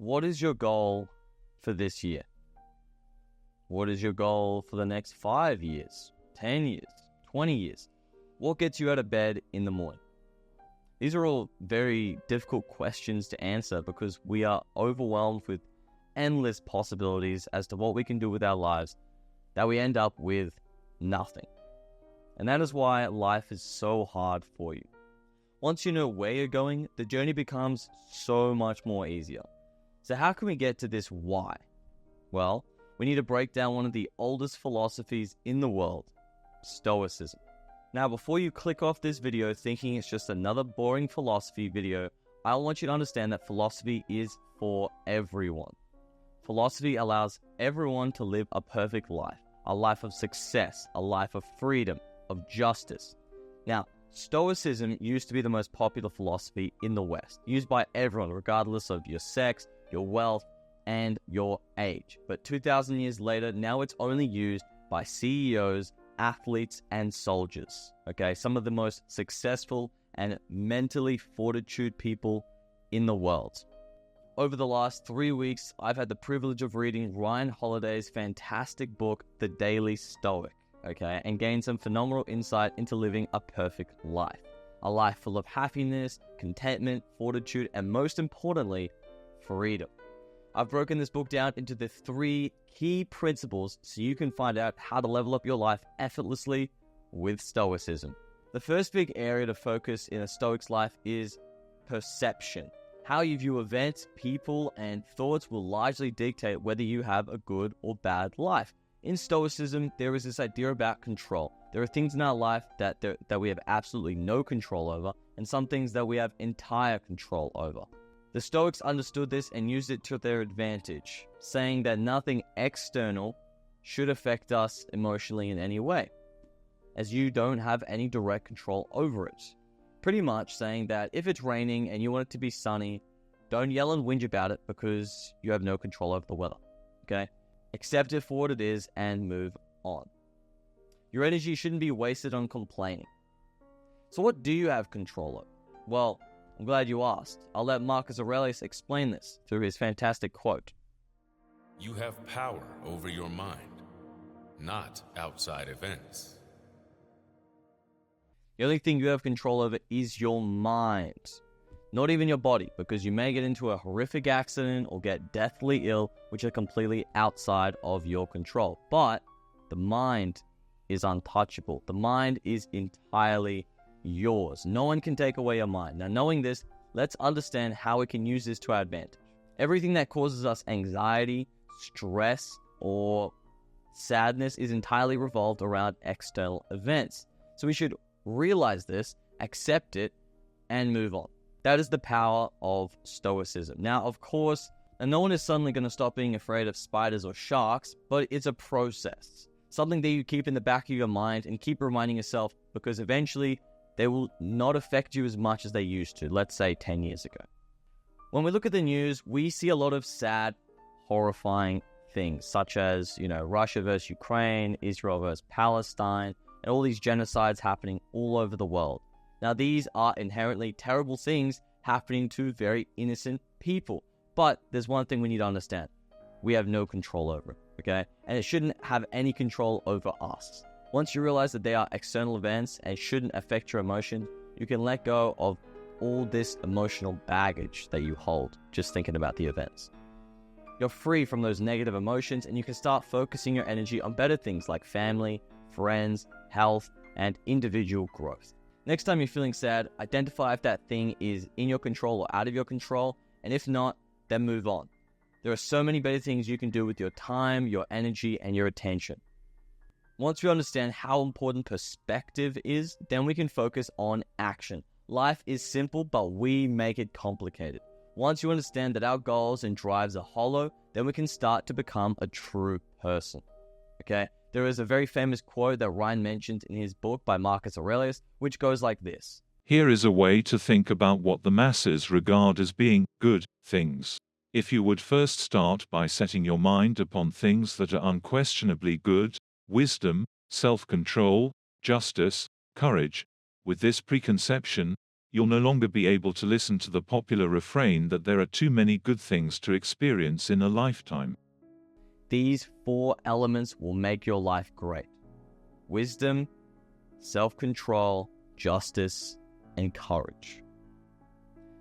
What is your goal for this year? What is your goal for the next 5 years, 10 years, 20 years? What gets you out of bed in the morning? These are all very difficult questions to answer because we are overwhelmed with endless possibilities as to what we can do with our lives that we end up with nothing. And that is why life is so hard for you. Once you know where you're going, the journey becomes so much more easier. So how can we get to this why? Well, we need to break down one of the oldest philosophies in the world, Stoicism. Now, before you click off this video thinking it's just another boring philosophy video, I want you to understand that philosophy is for everyone. Philosophy allows everyone to live a perfect life, a life of success, a life of freedom, of justice. Now, Stoicism used to be the most popular philosophy in the West, used by everyone regardless of your sex, your wealth, and your age. But 2,000 years later, now it's only used by CEOs, athletes, and soldiers. Okay, some of the most successful and mentally fortitude people in the world. Over the last 3 weeks, I've had the privilege of reading Ryan Holiday's fantastic book, The Daily Stoic, okay, and gained some phenomenal insight into living a perfect life. A life full of happiness, contentment, fortitude, and most importantly, freedom. I've broken this book down into the 3 key principles so you can find out how to level up your life effortlessly with Stoicism. The first big area to focus in a Stoic's life is perception. How you view events, people, and thoughts will largely dictate whether you have a good or bad life. In Stoicism, there is this idea about control. There are things in our life that we have absolutely no control over, and some things that we have entire control over. The Stoics understood this and used it to their advantage, saying that nothing external should affect us emotionally in any way, as you don't have any direct control over it. Pretty much saying that if it's raining and you want it to be sunny, don't yell and whinge about it because you have no control over the weather, okay? Accept it for what it is and move on. Your energy shouldn't be wasted on complaining. So what do you have control over? Well, I'm glad you asked. I'll let Marcus Aurelius explain this through his fantastic quote. You have power over your mind, not outside events. The only thing you have control over is your mind. Not even your body, because you may get into a horrific accident or get deathly ill, which are completely outside of your control. But the mind is untouchable. The mind is entirely yours. No one can take away your mind. Now, knowing this, let's understand how we can use this to our advantage. Everything that causes us anxiety, stress, or sadness is entirely revolved around external events. So we should realize this, accept it, and move on. That is the power of Stoicism. Now, of course, no one is suddenly going to stop being afraid of spiders or sharks, but it's a process. Something that you keep in the back of your mind and keep reminding yourself, because eventually they will not affect you as much as they used to, let's say 10 years ago. When we look at the news, we see a lot of sad, horrifying things, such as, Russia versus Ukraine, Israel versus Palestine, and all these genocides happening all over the world. Now, these are inherently terrible things happening to very innocent people. But there's one thing we need to understand. We have no control over it, okay? And it shouldn't have any control over us. Once you realize that they are external events and shouldn't affect your emotion, you can let go of all this emotional baggage that you hold just thinking about the events. You're free from those negative emotions and you can start focusing your energy on better things like family, friends, health, and individual growth. Next time you're feeling sad, identify if that thing is in your control or out of your control, and if not, then move on. There are so many better things you can do with your time, your energy, and your attention. Once we understand how important perspective is, then we can focus on action. Life is simple, but we make it complicated. Once you understand that our goals and drives are hollow, then we can start to become a true person. Okay? There is a very famous quote that Ryan mentioned in his book by Marcus Aurelius, which goes like this. Here is a way to think about what the masses regard as being good things. If you would first start by setting your mind upon things that are unquestionably good, wisdom, self-control, justice, courage. With this preconception, You'll no longer be able to listen to the popular refrain that there are too many good things to experience in a lifetime. These 4 elements will make your life great: wisdom, self-control, justice, and courage.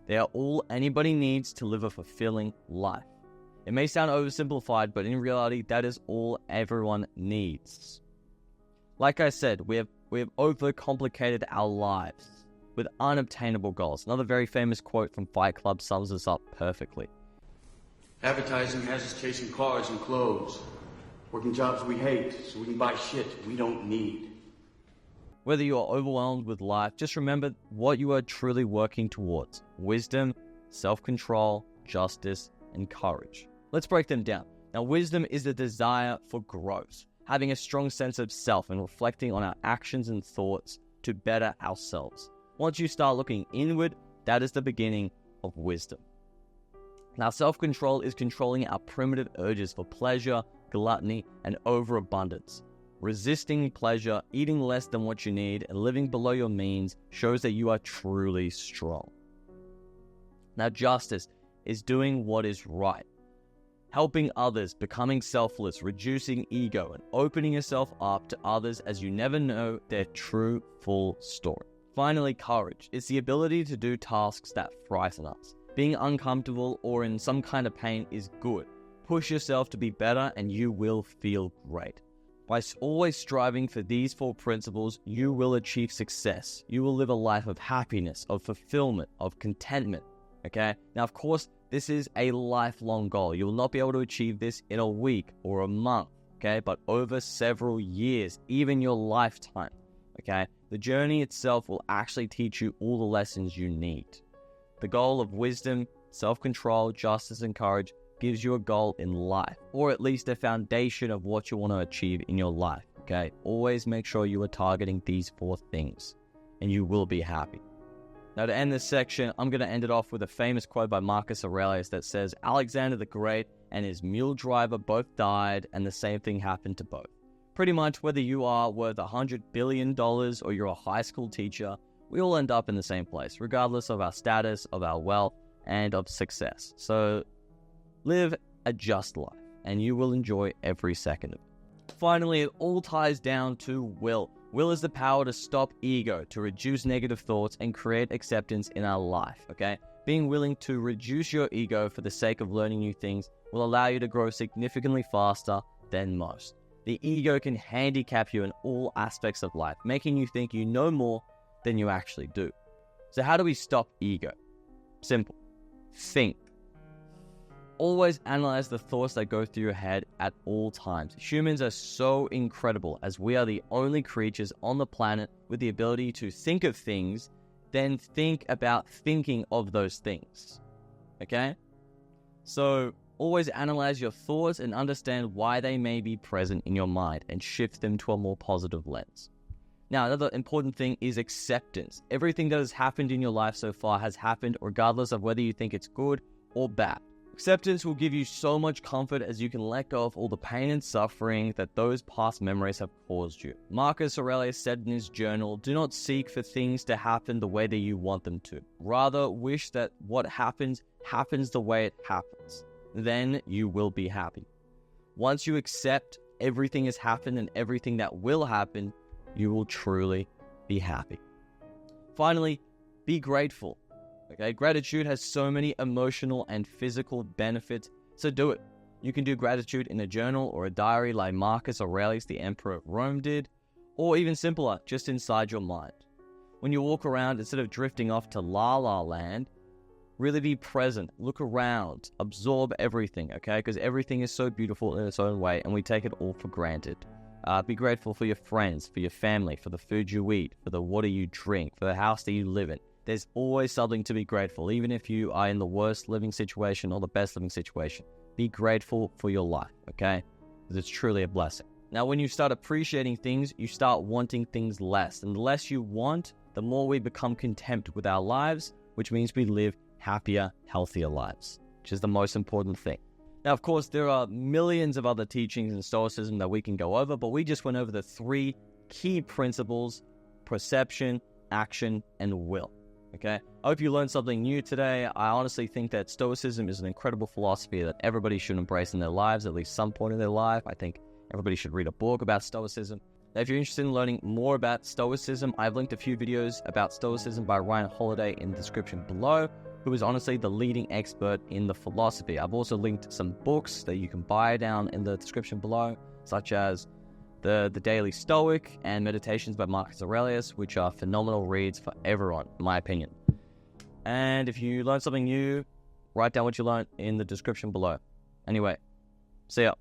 They are all anybody needs to live a fulfilling life. It may sound oversimplified, but in reality, that is all everyone needs. Like I said, we have overcomplicated our lives with unobtainable goals. Another very famous quote from Fight Club sums this up perfectly. Advertising has us chasing cars and clothes, working jobs we hate so we can buy shit we don't need. Whether you are overwhelmed with life, just remember what you are truly working towards: wisdom, self-control, justice, and courage. Let's break them down. Now, wisdom is the desire for growth, having a strong sense of self and reflecting on our actions and thoughts to better ourselves. Once you start looking inward, that is the beginning of wisdom. Now, self-control is controlling our primitive urges for pleasure, gluttony, and overabundance. Resisting pleasure, eating less than what you need, and living below your means shows that you are truly strong. Now, justice is doing what is right. Helping others, becoming selfless, reducing ego, and opening yourself up to others as you never know their true, full story. Finally, courage. It's the ability to do tasks that frighten us. Being uncomfortable or in some kind of pain is good. Push yourself to be better and you will feel great. By always striving for these 4 principles, you will achieve success. You will live a life of happiness, of fulfillment, of contentment. Okay? Now, of course, this is a lifelong goal. You will not be able to achieve this in a week or a month, okay? But over several years, even your lifetime, okay? The journey itself will actually teach you all the lessons you need. The goal of wisdom, self-control, justice, and courage gives you a goal in life, or at least a foundation of what you want to achieve in your life, okay? Always make sure you are targeting these 4 things, and you will be happy. Now, to end this section, I'm going to end it off with a famous quote by Marcus Aurelius that says, Alexander the Great and his mule driver both died, and the same thing happened to both. Pretty much whether you are worth $100 billion or you're a high school teacher, we all end up in the same place, regardless of our status, of our wealth, and of success. So live a just life, and you will enjoy every second of it. Finally, it all ties down to will. Will is the power to stop ego, to reduce negative thoughts, and create acceptance in our life, okay? Being willing to reduce your ego for the sake of learning new things will allow you to grow significantly faster than most. The ego can handicap you in all aspects of life, making you think you know more than you actually do. So how do we stop ego? Simple. Think. Always analyze the thoughts that go through your head at all times. Humans are so incredible, as we are the only creatures on the planet with the ability to think of things, then think about thinking of those things. Okay? So always analyze your thoughts and understand why they may be present in your mind and shift them to a more positive lens. Now, another important thing is acceptance. Everything that has happened in your life so far has happened regardless of whether you think it's good or bad. Acceptance will give you so much comfort as you can let go of all the pain and suffering that those past memories have caused you. Marcus Aurelius said in his journal, "Do not seek for things to happen the way that you want them to. Rather, wish that what happens the way it happens. Then you will be happy." Once you accept everything has happened and everything that will happen, you will truly be happy. Finally, be grateful. Okay, gratitude has so many emotional and physical benefits, so do it. You can do gratitude in a journal or a diary like Marcus Aurelius, the Emperor of Rome, did, or even simpler, just inside your mind. When you walk around, instead of drifting off to la-la land, really be present, look around, absorb everything, okay? Because everything is so beautiful in its own way, and we take it all for granted. Be grateful for your friends, for your family, for the food you eat, for the water you drink, for the house that you live in. There's always something to be grateful, even if you are in the worst living situation or the best living situation. Be grateful for your life, okay? Because it's truly a blessing. Now, when you start appreciating things, you start wanting things less. And the less you want, the more we become content with our lives, which means we live happier, healthier lives, which is the most important thing. Now, of course, there are millions of other teachings in Stoicism that we can go over, but we just went over the 3 key principles: perception, action, and will. Okay, I hope you learned something new today. I honestly think that Stoicism is an incredible philosophy that everybody should embrace in their lives, at least some point in their life. I think everybody should read a book about Stoicism. Now, if you're interested in learning more about Stoicism, I've linked a few videos about Stoicism by Ryan Holiday in the description below, who is honestly the leading expert in the philosophy. I've also linked some books that you can buy down in the description below, such as the Daily Stoic and Meditations by Marcus Aurelius, which are phenomenal reads for everyone, in my opinion. And if you learned something new, write down what you learned in the description below. Anyway, see ya.